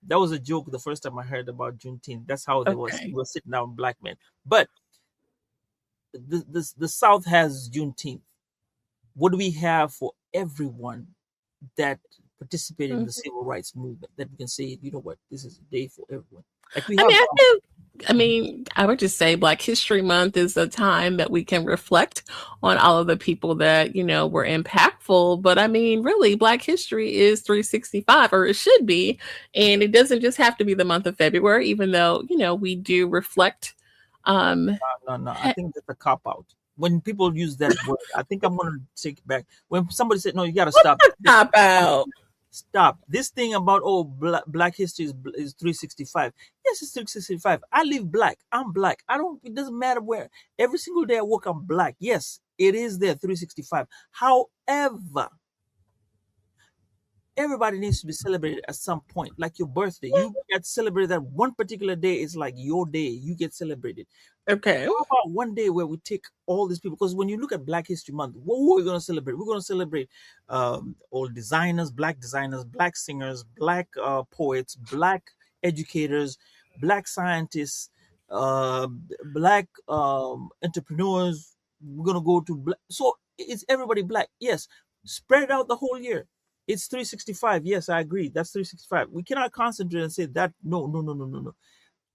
That was a joke. The first time I heard about Juneteenth, that's how they okay. were sitting down, black men. But the South has Juneteenth. What do we have for everyone that participated in Mm. the civil rights movement that we can say, you know what, this is a day for everyone? Like we I have. mean, I would just say Black History Month is a time that we can reflect on all of the people that, were impactful. But I mean, really, Black history is 365, or it should be. And it doesn't just have to be the month of February, even though, we do reflect. Um, No. I think that's a cop out. When people use that word, I think I'm going to take it back. When somebody said, "No, you got to stop." Cop out. Stop this thing about, oh, black history is 365. Yes, it's 365. I live black. I'm black. I don't. It doesn't matter where. Every single day I work, I'm black. Yes, it is there 365. However, everybody needs to be celebrated at some point, like your birthday. You get celebrated that one particular day is like your day. You get celebrated. Okay. How about one day where we take all these people? Because when you look at Black History Month, what are we going to celebrate? We're going to celebrate all designers, black singers, black poets, black educators, black scientists, black entrepreneurs. We're going to go to black. So it's everybody black. Yes, spread it out the whole year. It's 365. Yes, I agree. That's 365. We cannot concentrate and say that. No, no, no, no, no, no.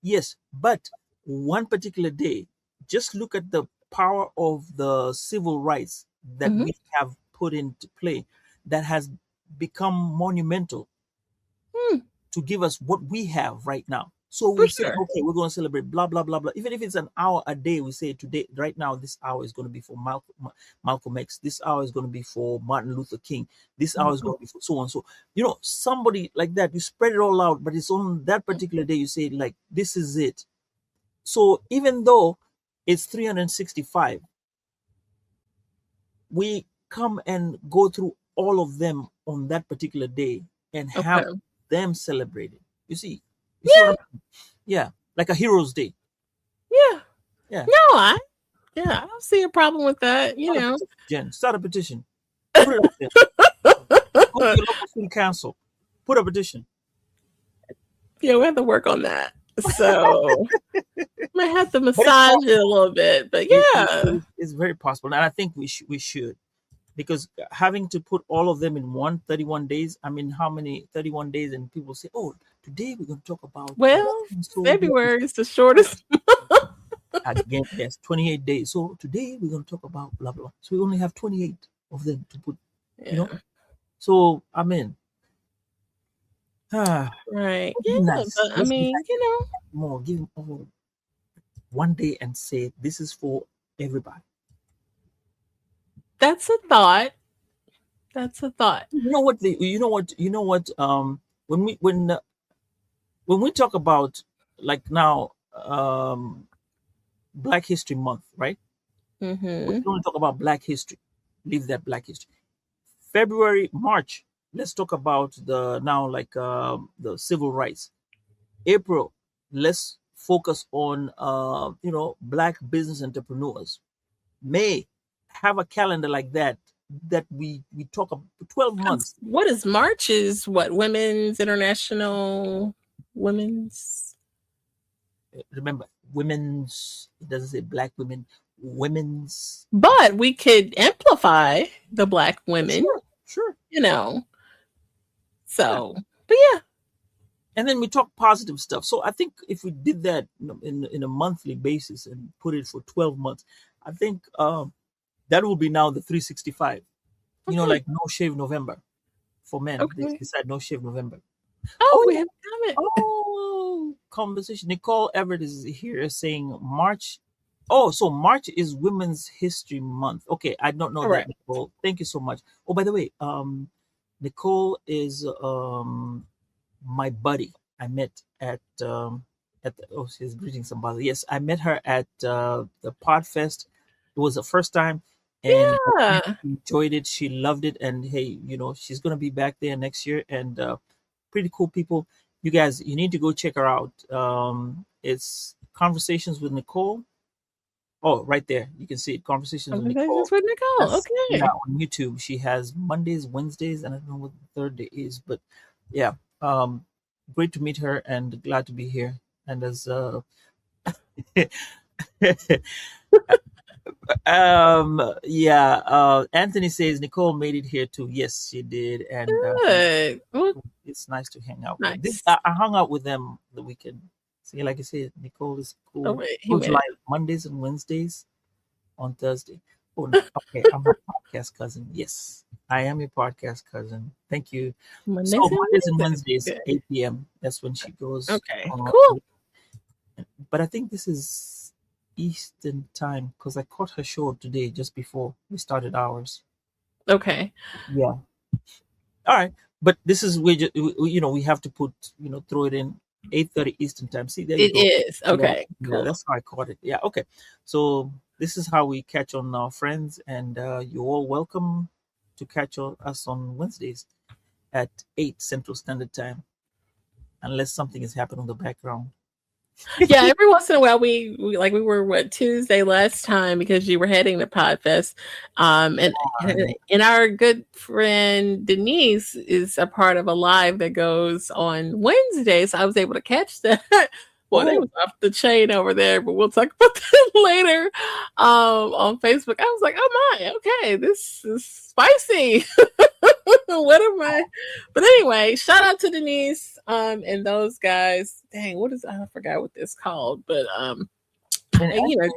Yes, but one particular day, just look at the power of the civil rights that Hmm. we have put into play that has become monumental Hmm, to give us what we have right now. So for we say, sure. okay, we're going to celebrate blah, blah, blah, blah. Even if it's an hour a day, we say today, right now, this hour is going to be for Malcolm X. This hour is going to be for Martin Luther King. This hour is Mhm. going to be for so on. So, somebody like that, you spread it all out, but it's on that particular day, you say, like, this is it. So even though it's 365, we come and go through all of them on that particular day and have Okay. them celebrated. You see what Yeah. I'm. Yeah, like a hero's day. Yeah. Yeah. No, I don't see a problem with that. Start a petition, Jen. Start a petition. Put it out there. Go to your local city council. Put a petition. Yeah, we have to work on that. So might have to But it's massage it a possible. little bit, but It, it, yeah. it's very possible, and I think we should, because having to put all of them in 31 days. I mean, how many 31 days? And people say, "Oh, today we're going to talk about what Well, so who is." February is the shortest. Again, yes, 28 days. So today we're going to talk about blah blah. So we only have 28 of them to put. You know. Yeah, So I mean, right. let's be Yeah, nice. but I Let's be mean, nice more. Give them all one day and say this is for everybody. that's a thought. That's a thought. You know what? When we talk about, like, now, Black History Month, right? We Mm-hmm. can only talk about Black history. Leave that Black history. February, March. Let's talk about the now, like, the civil rights. April. Let's focus on Black business entrepreneurs. May, have a calendar like that we talk about 12 months. What is March? Is what Women's International Women's? Remember, women's, it doesn't say black women, women's. But we could amplify the Black women, Sure, sure. you know. Yeah. So, but yeah, And then we talk positive stuff. So I think if we did that in a monthly basis and put it for 12 months, I think that will be now the 365. okay. Like No Shave November for men. They Okay. said no shave November. Oh, Oh we yeah. have a comment. Oh, conversation. Nicole Everett is here saying March. Oh, so March is Women's History Month. Okay, I don't know that, Correct. Nicole. Thank you so much. Oh, by the way, Nicole is my buddy. I met at the, oh, she's greeting somebody. Yes, I met her at the Podfest. It was the first time, and I think Yeah. she enjoyed it. She loved it, and hey, she's gonna be back there next year, and pretty cool people. You guys, you need to go check her out. It's Conversations with Nicole. Oh, right there, you can see it. Conversations with Conversations Nicole. with Nicole. That's, yeah, Okay. on YouTube. She has Mondays, Wednesdays, and I don't know what the third day is, but yeah, great to meet her and glad to be here. And as yeah, Anthony says Nicole made it here too. Yes, she did, and Good. Well, it's nice to hang out with. nice. I hung out with them the weekend. See, like I said, Nicole is Oh, cool. wait, he Goes made it. live Mondays and Wednesdays on Thursday. Oh, okay. I'm a podcast cousin. Yes, I am a podcast cousin. Thank you. So Mondays and Mondays and Wednesdays. Wednesdays, Good. 8 p.m. That's when she goes. Okay. Cool. But I think this is Eastern time because I caught her show today just before we started ours. Okay. Yeah. All right. But this is we, we have to put throw it in 8:30 Eastern time. See, there you It go. is. Yeah, Okay. yeah, Cool. that's how I caught it. Yeah, okay. So this is how we catch on our friends, and you're all welcome to catch us on Wednesdays at 8 Central Standard Time, unless something has happened on the background. Yeah, every once in a while we like we were what Tuesday last time because you were heading to Podfest. And our good friend Denise is a part of a live that goes on Wednesday. So I was able to catch that. Well, they Oh, was off the chain over there, but we'll talk about that later on Facebook. I was like, oh my, okay, this is spicy. What am I? But anyway, shout out to Denise and those guys. Dang, what is I forgot what this called, but and you know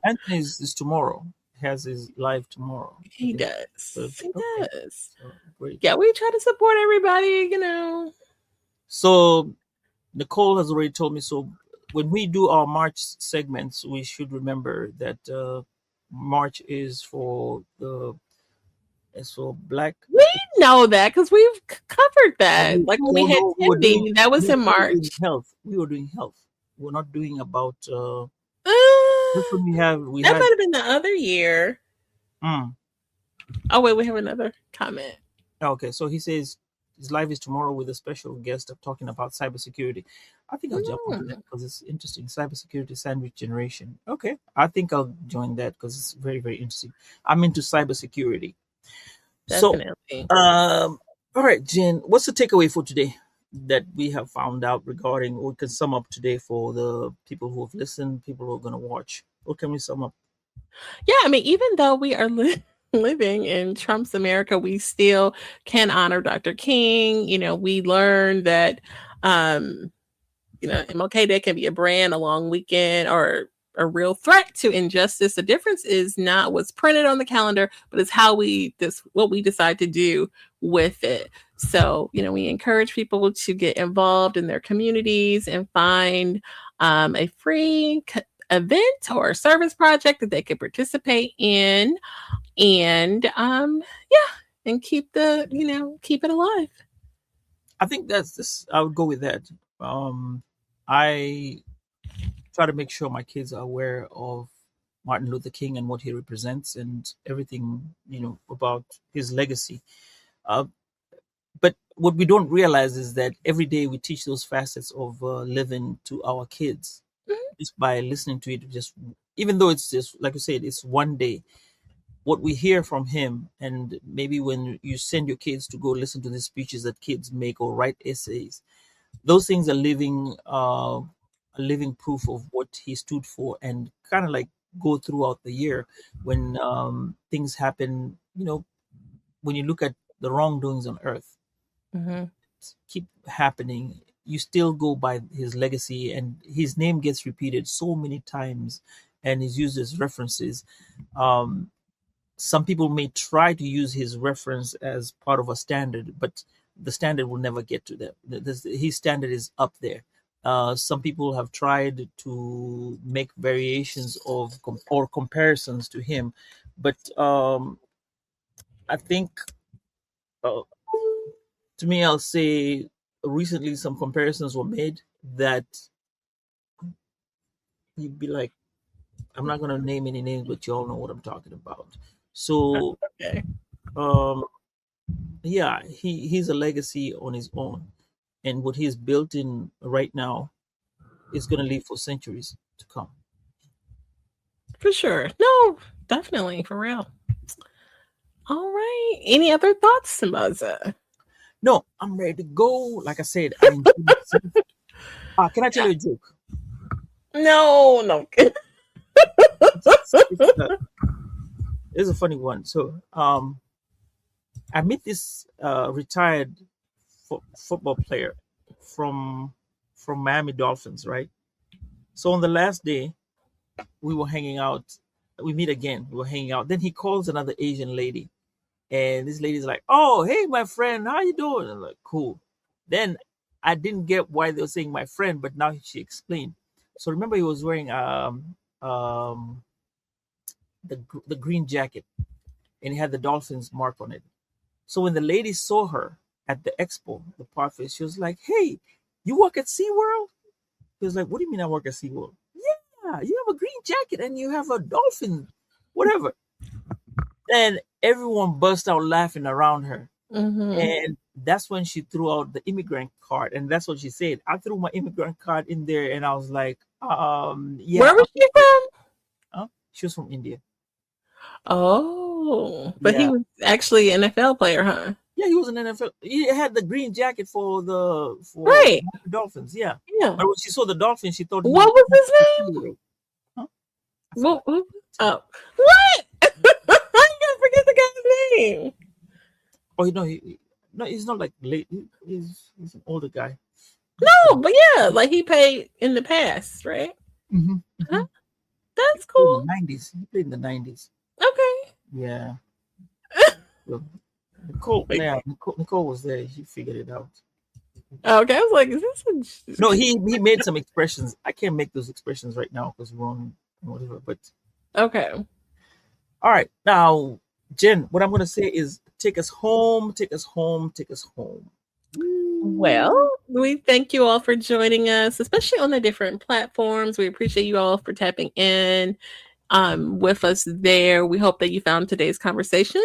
Anthony's is tomorrow. Has his live tomorrow. I he think does. Thursday. He Okay, does. so great. Yeah, we try to support everybody. So Nicole has already told me. So when we do our March segments, we should remember that March is for Black. We know that because we've covered that. Like when we No, had no, Cindy, that was we in were doing March. health. We were doing health. We're not doing about. This Uh, one we that had. might have been the other year. Mm, Oh wait, we have another comment. okay, so he says his live is tomorrow with a special guest of talking about cybersecurity. I think I'll jump onto that Mm, because it's interesting. Cybersecurity sandwich generation. Okay, I think I'll join that because it's very, very interesting. I'm into cybersecurity. So, definitely. all right, Jen, what's the takeaway for today that we have found out regarding, or we can sum up today for the people who have listened, people who are going to watch? What can we sum up? Yeah, I mean, even though we are living in Trump's America, we still can honor Dr. King. We learned that, um, MLK Day can be a brand, a long weekend, or a real threat to injustice. The difference is not what's printed on the calendar, but it's how what we decide to do with it. So, we encourage people to get involved in their communities and find a free event or service project that they could participate in, and yeah, and keep it alive. I think that's this. I would go with that. I try to make sure my kids are aware of Martin Luther King and what he represents and everything, about his legacy. Uh, but what we don't realize is that every day we teach those facets of living to our kids Mhm. just by listening to it. Just even though it's just like you said, it's one day. What we hear from him, and maybe when you send your kids to go listen to the speeches that kids make or write essays, those things are living proof of what he stood for, and kind of like go throughout the year when things happen. When you look at the wrongdoings on earth Mhm. keep happening, you still go by his legacy, and his name gets repeated so many times and is used as references. um some people may try to use his reference as part of a standard, but the standard will never get to them. His standard is up there. Some people have tried to make variations of or comparisons to him, but I think, uh, to me, I'll say recently some comparisons were made that you'd be like, I'm not going to name any names, but you all know what I'm talking about. So, Okay. um, yeah, he's a legacy on his own, and what he's built in right now is going to live for centuries to come. For sure. No, definitely. For real. All right. Any other thoughts, Sambaza? No, I'm ready to go. Like I said, I enjoyed myself. Can I tell you a joke? No, no. It's a funny one. So, I met this retired football player from Miami Dolphins, right? So on the last day, we were hanging out. We meet again. We were hanging out. Then he calls another Asian lady, and this lady's like, "Oh, hey, my friend, how you doing?" I'm like, "Cool." Then I didn't get why they were saying my friend, but now she explained. So remember, he was wearing the green jacket, and he had the Dolphins mark on it. So when the lady saw her at the expo, the parfait, she was like, "Hey, you work at SeaWorld?" He was like, "What do you mean I work at SeaWorld?" "Yeah, you have a green jacket and you have a dolphin, whatever." And everyone burst out laughing around her. Mm-hmm. And that's when she threw out the immigrant card. And that's what she said. I threw my immigrant card in there and I was like, yeah. Where was she from? Huh? She was from India. Oh, but he Yeah. was actually an NFL player, huh? Yeah, he was an NFL. He had the green jacket for Right. the Dolphins. Yeah. Yeah. But when she saw the Dolphins, she thought he What was his name? was. Huh? I What? forgot. Oh, what? How you gonna forget the guy's name? Oh, no, no, he's not like late. He's an older guy. No, but yeah, like he played in the past, right? Mm-hmm. Huh? Mm-hmm. That's In the cool. 90s. He played in the 90s. Okay. Yeah. So Nicole, Like, yeah, Nicole was there. She figured it out. okay, I was like, is this No, he made some expressions. I can't make those expressions right now because we're on whatever. But okay? all right, now, Jen, what I'm gonna say is take us home, take us home, take us home. Well, we thank you all for joining us, especially on the different platforms. We appreciate you all for tapping in with us there. We hope that you found today's conversation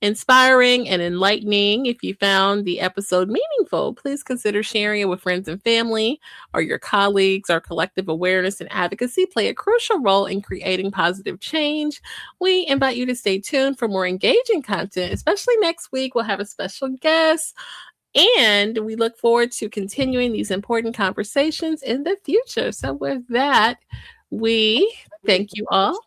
inspiring and enlightening. If you found the episode meaningful, please consider sharing it with friends and family or your colleagues. Our collective awareness and advocacy play a crucial role in creating positive change. We invite you to stay tuned for more engaging content, especially next week. We'll have a special guest. And we look forward to continuing these important conversations in the future. So, with that, we thank you all.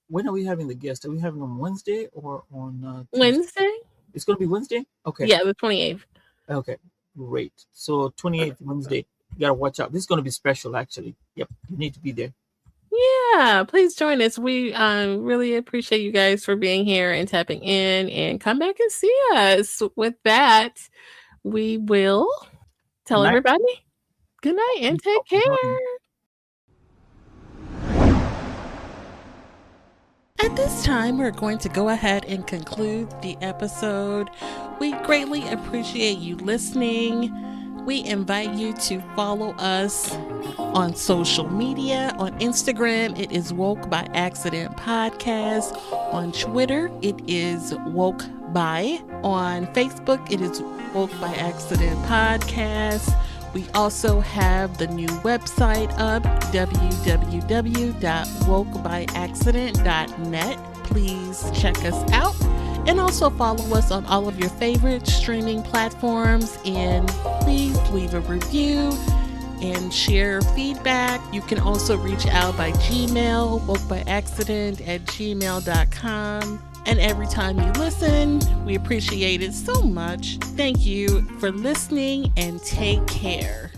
When are we having the guest? Are we having on Wednesday or on Tuesday? Wednesday? It's gonna be Wednesday. Okay. Yeah, the 28th. Okay. Great. So 28th Wednesday. You gotta watch out. This is gonna be special, actually. Yep. You need to be there. Yeah, please join us. We really appreciate you guys for being here and tapping in and come back and see us. With that, we will tell Night. everybody good night and take care. At this time, we're going to go ahead and conclude the episode. We greatly appreciate you listening. We invite you to follow us on social media. On Instagram, it is Woke by Accident Podcast. On Twitter, it is Woke by. On Facebook, it is Woke by Accident Podcast. We also have the new website up, www.wokebyaccident.net. Please check us out. And also follow us on all of your favorite streaming platforms. And please leave a review and share feedback. You can also reach out by Gmail, wokebyaccident@gmail.com. And every time you listen, we appreciate it so much. Thank you for listening and take care.